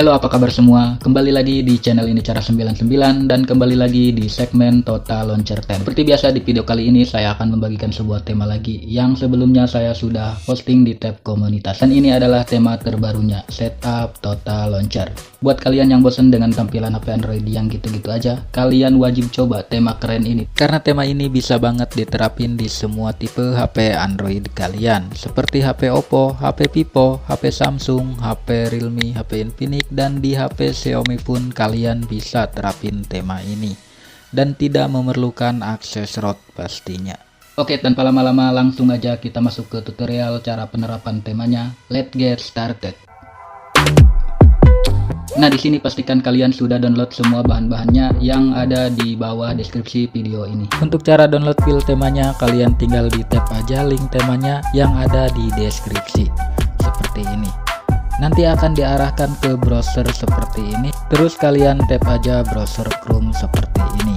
Halo, apa kabar semua? Kembali lagi di channel ini Cara 99 dan kembali lagi di segmen Total Launcher Tab. Seperti biasa di video kali ini saya akan membagikan sebuah tema lagi yang sebelumnya saya sudah posting di tab komunitas. Dan ini adalah tema terbarunya, Setup Total Launcher. Buat kalian yang bosan dengan tampilan HP Android yang gitu-gitu aja, kalian wajib coba tema keren ini. Karena tema ini bisa banget diterapin di semua tipe HP Android kalian, seperti HP Oppo, HP Vivo, HP Samsung, HP Realme, HP Infinix, dan di HP Xiaomi pun kalian bisa terapin tema ini dan tidak memerlukan akses root pastinya. Oke, tanpa lama-lama langsung aja kita masuk ke tutorial cara penerapan temanya. Let's get started. Nah, di sini pastikan kalian sudah download semua bahan-bahannya yang ada di bawah deskripsi video ini. Untuk cara download file temanya, kalian tinggal di tap aja link temanya yang ada di deskripsi seperti ini. Nanti akan diarahkan ke browser seperti ini. Terus kalian tap aja browser Chrome seperti ini.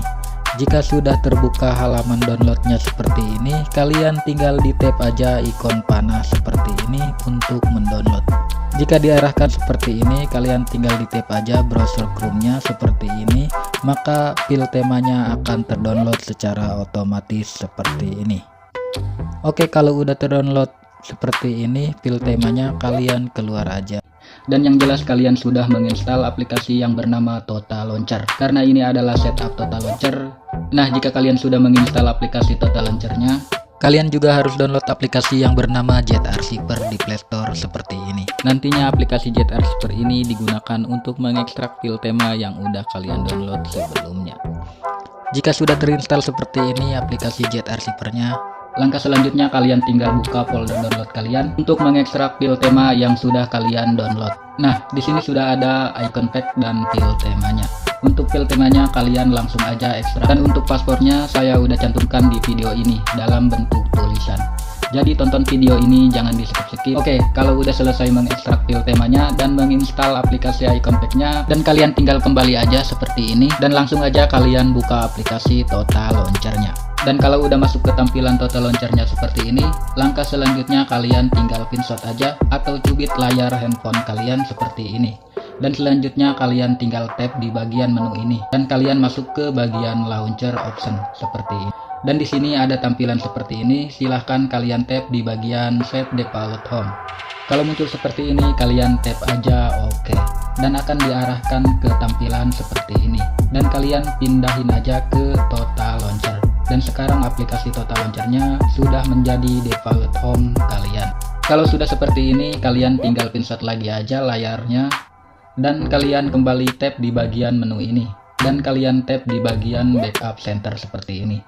Jika sudah terbuka halaman downloadnya seperti ini, kalian tinggal di tap aja ikon panah seperti ini untuk mendownload. Jika diarahkan seperti ini, kalian tinggal di tap aja browser Chrome-nya seperti ini, maka file temanya akan terdownload secara otomatis seperti ini. Oke, kalau udah terdownload seperti ini file temanya, kalian keluar aja. Dan yang jelas kalian sudah menginstal aplikasi yang bernama Total Launcher, karena ini adalah setup Total Launcher. Nah, jika kalian sudah menginstal aplikasi Total Launcher-nya, kalian juga harus download aplikasi yang bernama ZArchiver di Play Store seperti ini. Nantinya aplikasi ZArchiver ini digunakan untuk mengekstrak file tema yang udah kalian download sebelumnya. Jika sudah terinstall seperti ini aplikasi ZArchiver-nya, langkah selanjutnya kalian tinggal buka folder download kalian untuk mengekstrak file tema yang sudah kalian download. Nah, di sini sudah ada icon pack dan file temanya. Untuk file temanya kalian langsung aja ekstrak. Dan untuk paspornya saya udah cantumkan di video ini dalam bentuk tulisan. Jadi tonton video ini jangan di skip-skip. Oke, kalau udah selesai mengekstrak file temanya dan menginstal aplikasi icon pack-nya, dan kalian tinggal kembali aja seperti ini dan langsung aja kalian buka aplikasi Total Launcher-nya. Dan kalau udah masuk ke tampilan Total Launcher-nya seperti ini, langkah selanjutnya kalian tinggal pinshot aja atau cubit layar handphone kalian seperti ini. Dan selanjutnya kalian tinggal tap di bagian menu ini dan kalian masuk ke bagian launcher option seperti ini. Dan di sini ada tampilan seperti ini, silahkan kalian tap di bagian set default home. Kalau muncul seperti ini, kalian tap aja OK dan akan diarahkan ke tampilan seperti ini. Dan kalian pindahin aja ke Total Launcher. Dan sekarang aplikasi Total Launcher-nya sudah menjadi default home kalian. Kalau sudah seperti ini, kalian tinggal pinshot lagi aja layarnya dan kalian kembali tap di bagian menu ini dan kalian tap di bagian backup center seperti ini.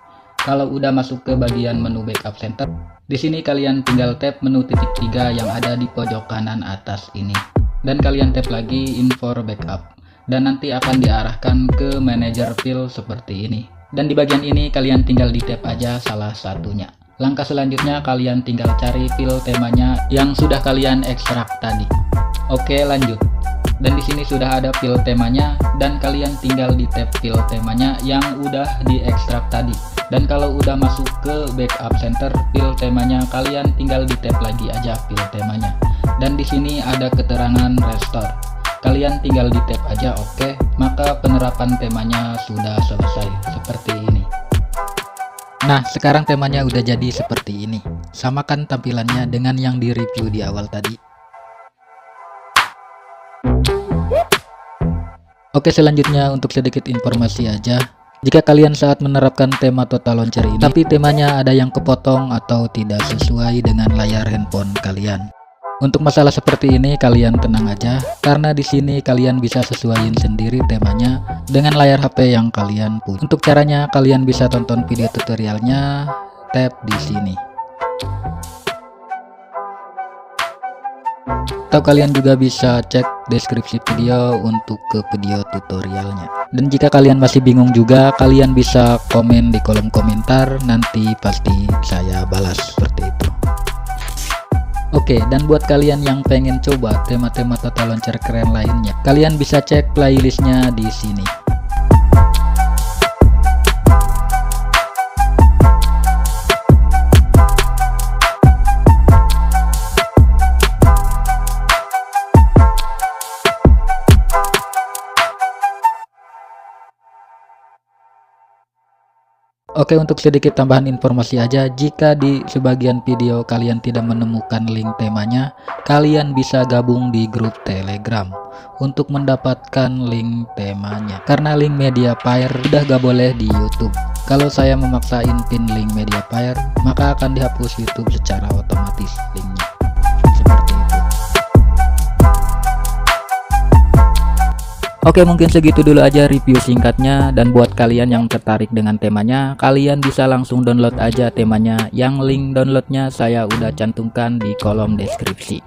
Kalau udah masuk ke bagian menu backup center, di sini kalian tinggal tap menu titik 3 yang ada di pojok kanan atas ini dan kalian tap lagi info backup dan nanti akan diarahkan ke manager file seperti ini. Dan di bagian ini kalian tinggal di tap aja salah satunya. Langkah selanjutnya kalian tinggal cari file temanya yang sudah kalian ekstrak tadi. Oke, lanjut. Dan di sini sudah ada file temanya dan kalian tinggal di tap file temanya yang udah diekstrak tadi. Dan kalau udah masuk ke backup center file temanya, kalian tinggal di tap lagi aja file temanya. Dan di sini ada keterangan restore. Kalian tinggal di tap aja OK, maka penerapan temanya sudah selesai seperti ini. Nah, sekarang temanya udah jadi seperti ini. Samakan tampilannya dengan yang di review di awal tadi. Oke, selanjutnya untuk sedikit informasi aja. Jika kalian saat menerapkan tema total launcher ini, tapi temanya ada yang kepotong atau tidak sesuai dengan layar handphone kalian. Untuk masalah seperti ini kalian tenang aja, karena di sini kalian bisa sesuaiin sendiri temanya dengan layar HP yang kalian punya. Untuk caranya kalian bisa tonton video tutorialnya, tap di sini. Atau kalian juga bisa cek deskripsi video untuk ke video tutorialnya. Dan jika kalian masih bingung juga, kalian bisa komen di kolom komentar, nanti pasti saya balas seperti itu. Oke, dan buat kalian yang pengen coba tema-tema total launcher keren lainnya, kalian bisa cek playlistnya di sini. Oke, untuk sedikit tambahan informasi aja, jika di sebagian video kalian tidak menemukan link temanya, kalian bisa gabung di grup Telegram untuk mendapatkan link temanya. Karena link Mediafire udah gak boleh di YouTube. Kalau saya memaksain pin link Mediafire, maka akan dihapus YouTube secara otomatis linknya. Seperti itu. Oke, mungkin segitu dulu aja review singkatnya, dan buat kalian yang tertarik dengan temanya, kalian bisa langsung download aja temanya, yang link downloadnya saya udah cantumkan di kolom deskripsi.